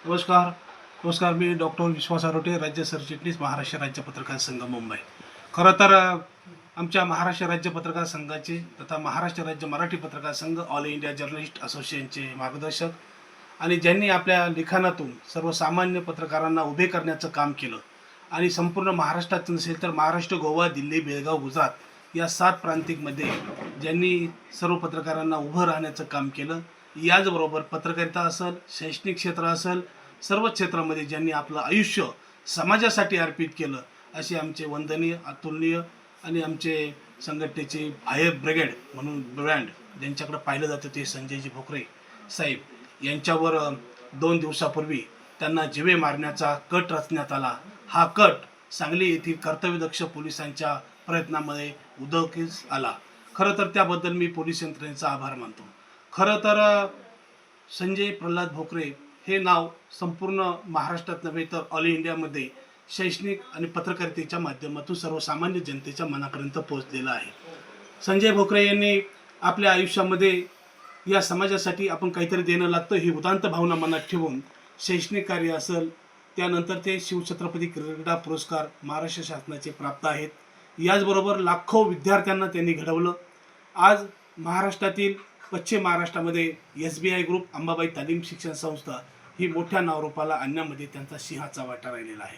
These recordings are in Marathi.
नमस्कार. नमस्कार. मी डॉक्टर विश्वास आरोटे, राज्य सरचिटणीस, महाराष्ट्र राज्य पत्रकार संघ, मुंबई. खरं तर आमच्या महाराष्ट्र राज्य पत्रकार संघाचे तथा महाराष्ट्र राज्य मराठी पत्रकार संघ, ऑल इंडिया जर्नलिस्ट असोसिएशनचे मार्गदर्शक आणि ज्यांनी आपल्या लिखाणातून सर्वसामान्य पत्रकारांना उभे करण्याचं काम केलं आणि संपूर्ण महाराष्ट्रात नसेल तर महाराष्ट्र, गोवा, दिल्ली, बेळगाव, गुजरात या 7 प्रांतिकमध्ये ज्यांनी सर्व पत्रकारांना उभं राहण्याचं काम केलं. याचबरोबर पत्रकारिता असेल, शैक्षणिक क्षेत्र असेल, सर्व क्षेत्रामध्ये ज्यांनी आपलं आयुष्य समाजासाठी अर्पित केलं असे आमचे वंदनीय, अतुलनीय आणि आमचे संघटनेचे फायर ब्रिगेड म्हणून ब्रँड ज्यांच्याकडे पाहिलं जातं ते संजयजी भोकरे साहेब यांच्यावर 2 दिवसापूर्वी त्यांना जिवे मारण्याचा कट रचण्यात आला. हा कट सांगली येथील कर्तव्यदक्ष पोलिसांच्या प्रयत्नामध्ये उदयास आला. खरं तर त्याबद्दल मी पोलीस यंत्रणेचा आभार मानतो. खरं तर संजय प्रल्हाद भोकरे हे नाव संपूर्ण महाराष्ट्रात नव्हे तर ऑल इंडियामध्ये शैक्षणिक आणि पत्रकारितेच्या माध्यमातून सर्वसामान्य जनतेच्या मनापर्यंत पोहोचलेलं आहे. संजय भोकरे यांनी आपल्या आयुष्यामध्ये या समाजासाठी आपण काहीतरी देणं लागतं ही उदांत भावना मनात ठेवून शैक्षणिक कार्य असेल, त्यानंतर ते शिवछत्रपती क्रीडा पुरस्कार महाराष्ट्र शासनाचे प्राप्त आहेत. याचबरोबर लाखो विद्यार्थ्यांना त्यांनी घडवलं. आज महाराष्ट्रातील पश्चिम महाराष्ट्रामध्ये SBI ग्रुप, अंबाबाई तालीम शिक्षण संस्था ही मोठ्या नावरूपाला आणण्यामध्ये त्यांचा सिंहाचा वाटा राहिलेला आहे.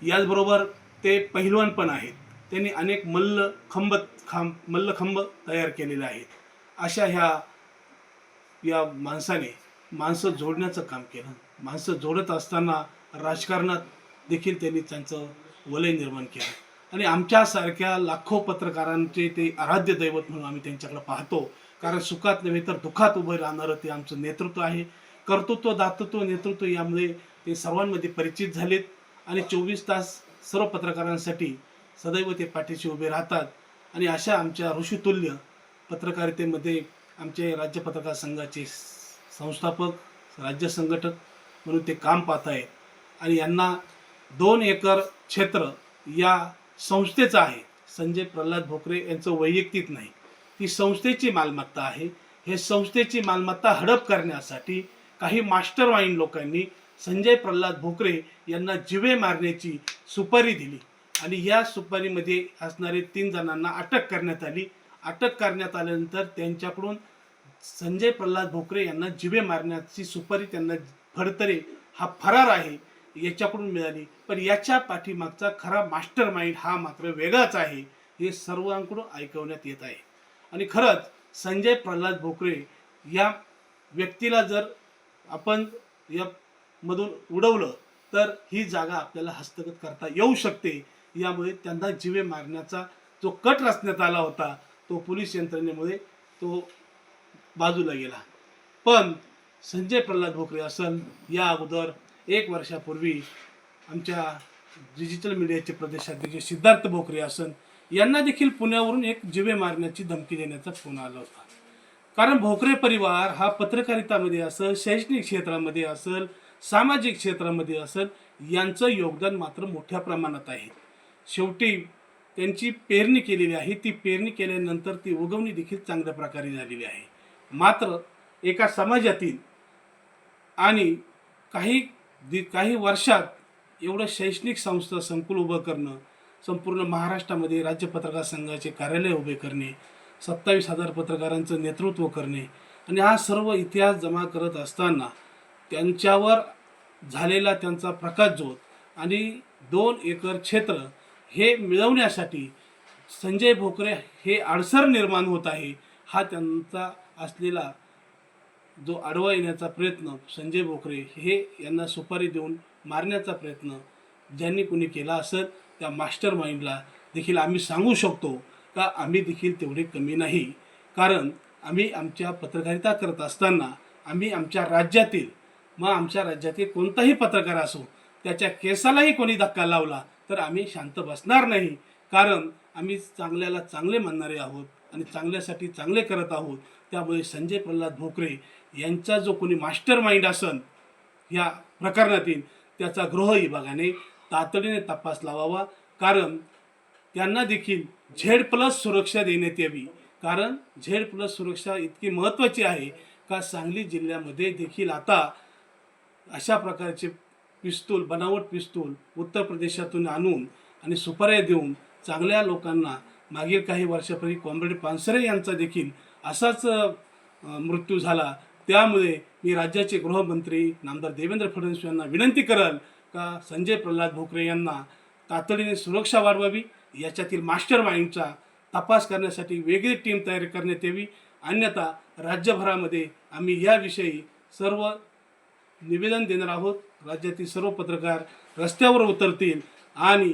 याचबरोबर ते पहिलवान पण आहेत. त्यांनी अनेक मल्लखंब तयार केलेले आहेत. अशा या माणसाने माणसं जोडण्याचं काम केलं. माणसं जोडत असताना राजकारणात देखील त्यांनी त्यांचं वलय निर्माण केलं आणि आमच्यासारख्या लाखो पत्रकारांचे ते आराध्य दैवत म्हणून आम्ही त्यांच्याकडे पाहतो. कारण सुखात नव्हे तर दुःखात उभं राहणारं ते आमचं नेतृत्व आहे. कर्तृत्व, दातृत्व, नेतृत्व यामुळे ते सर्वांमध्ये परिचित झालेत आणि 24 तास सर्व पत्रकारांसाठी सदैव ते पाठीशी उभे राहतात. आणि अशा आमच्या ऋषितुल्य पत्रकारितेमध्ये आमचे राज्य पत्रकार संघाचे संस्थापक, राज्य संघटक म्हणून ते काम पाहत आहेत आणि यांना 2 एकर क्षेत्र या संस्थेचं आहे. संजय प्रल्हाद भोकरे यांचं वैयक्तिक नाही, ती संस्थेची मालमत्ता आहे. हे संस्थेची मालमत्ता हडप करण्यासाठी काही मास्टर माइंड लोकांनी संजय प्रल्हाद भोकरे यांना जिवे मारण्याची सुपारी दिली आणि या सुपारीमध्ये असणारे 3 जणांना अटक करण्यात आली. अटक करण्यात आल्यानंतर त्यांच्याकडून संजय प्रल्हाद भोकरे यांना जिवे मारण्याची सुपारी त्यांना फडतरे हा फरार आहे याच्याकडून मिळाली. पण याच्या पाठीमागचा खरा मास्टर माइंड हा मात्र वेगळाच आहे हे सर्वांकडून ऐकवण्यात येत आहे. आणि खरंच संजय प्रल्हाद भोकरे या व्यक्तीला जर आपण या मधून उडवलं तर ही जागा आपल्याला हस्तगत करता येऊ शकते. यामुळे त्यांना जिवे मारण्याचा जो कट रचण्यात आला होता तो पोलीस यंत्रणेमुळे तो बाजूला गेला. पण संजय प्रल्हाद भोकरे असेल, या अगोदर 1 वर्षापूर्वी आमच्या डिजिटल मीडियाचे प्रदेशाध्यक्ष सिद्धार्थ भोकरे असेल, यांना देखील पुण्यावरून एक जिवे मारण्याची धमकी देण्याचा फोन आला होता. कारण भोकरे परिवार हा पत्रकारितामध्ये असेल, शैक्षणिक क्षेत्रामध्ये असेल, सामाजिक क्षेत्रामध्ये असेल, यांचं योगदान मात्र मोठ्या प्रमाणात आहे. शेवटी त्यांची पेरणी केलेली आहे. ती पेरणी केल्यानंतर ती उगवणी देखील चांगल्या प्रकारे झालेली आहे. मात्र एका समाजातील आणि काही वर्षात एवढं शैक्षणिक संस्था संकुल उभं करणं, संपूर्ण महाराष्ट्रामध्ये राज्य पत्रकार संघाचे कार्यालय उभे करणे, 27,000 पत्रकारांचं नेतृत्व करणे आणि हा सर्व इतिहास जमा करत असताना त्यांच्यावर झालेला त्यांचा प्रकाशझोत आणि 2 एकर क्षेत्र हे मिळवण्यासाठी संजय भोकरे हे अडसर निर्माण होत आहे. हा त्यांचा असलेला जो आडवा येण्याचा प्रयत्न संजय भोकरे हे यांना सुपारी देऊन मारण्याचा प्रयत्न ज्यांनी कोणी केला असेल त्या मास्टर माइंडला देखील आम्ही सांगू शकतो का आम्ही देखील तेवढे कमी नाही. कारण आम्ही आमच्या पत्रकारिता करत असताना आम्ही आमच्या राज्यातील आमच्या राज्यातील कोणताही पत्रकार असो त्याच्या केसालाही कोणी धक्का लावला तर आम्ही शांत बसणार नाही. कारण आम्ही चांगल्याला चांगले म्हणणारे आहोत आणि चांगल्यासाठी चांगले करत आहोत. त्यामुळे संजय प्रल्हाद भोकरे यांचा जो कोणी मास्टर माइंड असेल या प्रकरणातील त्याचा गृह विभागाने तातडीने तपास लावावा. कारण त्यांना देखील Z+ सुरक्षा देण्यात यावी. कारण Z+ सुरक्षा इतकी महत्त्वाची आहे का सांगली जिल्ह्यामध्ये देखील आता अशा प्रकारचे पिस्तूल, बनावट पिस्तूल उत्तर प्रदेशातून आणून आणि सुपाऱ्या देऊन चांगल्या लोकांना मागील काही वर्षापूर्वी कॉम्रेड पानसरे यांचा देखील असाच मृत्यू झाला. त्यामुळे मी राज्याचे गृहमंत्री नामदार देवेंद्र फडणवीस यांना विनंती कराल का संजय प्रल्हाद भोकरे यांना तातडीने सुरक्षा वाढवावी, याच्यातील मास्टर माइंडचा तपास करण्यासाठी वेगळी टीम तयार करण्यात यावी. अन्यथा राज्यभरामध्ये आम्ही याविषयी सर्व निवेदन देणार आहोत. राज्यातील सर्व पत्रकार रस्त्यावर उतरतील आणि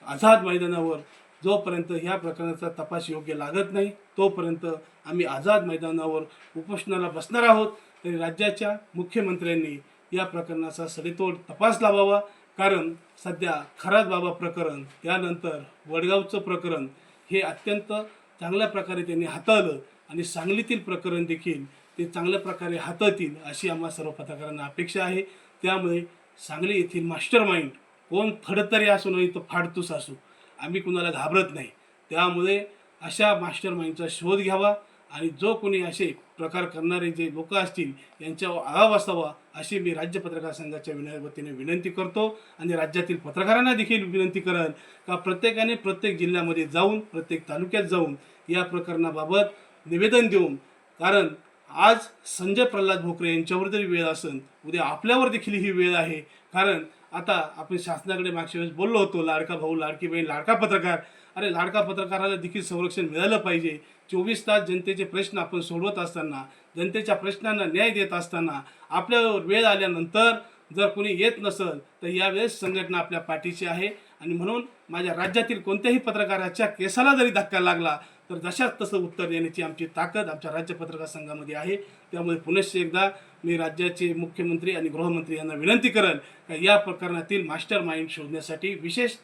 आझाद मैदानावर जोपर्यंत ह्या प्रकरणाचा तपास योग्य लागत नाही तोपर्यंत आम्ही आझाद मैदानावर उपोषणाला बसणार आहोत. तरी राज्याच्या मुख्यमंत्र्यांनी या प्रकरणाचा सडेतोड तपास लावावा. कारण सध्या खरात बाबा प्रकरण, त्यानंतर वडगावचं प्रकरण हे अत्यंत चांगल्या प्रकारे त्यांनी हाताळलं आणि सांगलीतील प्रकरण देखील ते चांगल्या प्रकारे हाताळतील अशी आम्हा सर्व पत्रकारांना अपेक्षा आहे. त्यामुळे सांगली येथील मास्टर माइंड कोण फडतरी असो नाही तर फाडतूस असो, आम्ही कुणाला घाबरत नाही. त्यामुळे अशा मास्टर माइंडचा शोध घ्यावा आणि जो कोणी असे प्रकार करणारे जे लोक असतील यांच्यावर आळा बसावा अशी मी राज्य पत्रकार संघाच्या वतीने विनंती करतो. आणि राज्यातील पत्रकारांना देखील विनंती करेन का प्रत्येकाने प्रत्येक जिल्ह्यामध्ये जाऊन, प्रत्येक तालुक्यात जाऊन या प्रकरणाबाबत निवेदन देऊन, कारण आज संजय प्रल्हाद भोकरे यांच्यावर जरी वेळ असेल, उद्या आपल्यावर देखील ही वेळ आहे. कारण आता आपण शासनाकडे मागच्या वेळेस बोललो होतो, लाडका भाऊ, लाडकी बहीण, लाडका पत्रकार. अरे लाडका पत्रकाराला देखील संरक्षण मिळालं पाहिजे. 24 तास जनतेचे प्रश्न आपण सोडवत असताना, जनतेच्या प्रश्नांना न्याय देत असताना आपल्यावर वेळ आल्यानंतर जर कोणी येत नसेल तर यावेळेस संघटना आपल्या पाठीशी आहे. आणि म्हणून माझ्या राज्यातील कोणत्याही पत्रकाराच्या केसाला जरी धक्का लागला तर जशाच तसं उत्तर देण्याची आमची ताकद आमच्या राज्य पत्रकार संघामध्ये आहे. त्यामुळे पुनश्च एकदा मी राज्याचे मुख्यमंत्री आणि गृहमंत्री यांना विनंती करेन का या प्रकरणातील मास्टर माइंड शोधण्यासाठी विशेष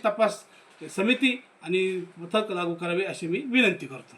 तपास समिती आणि पथक लागू करावे अशी मी विनंती करतो.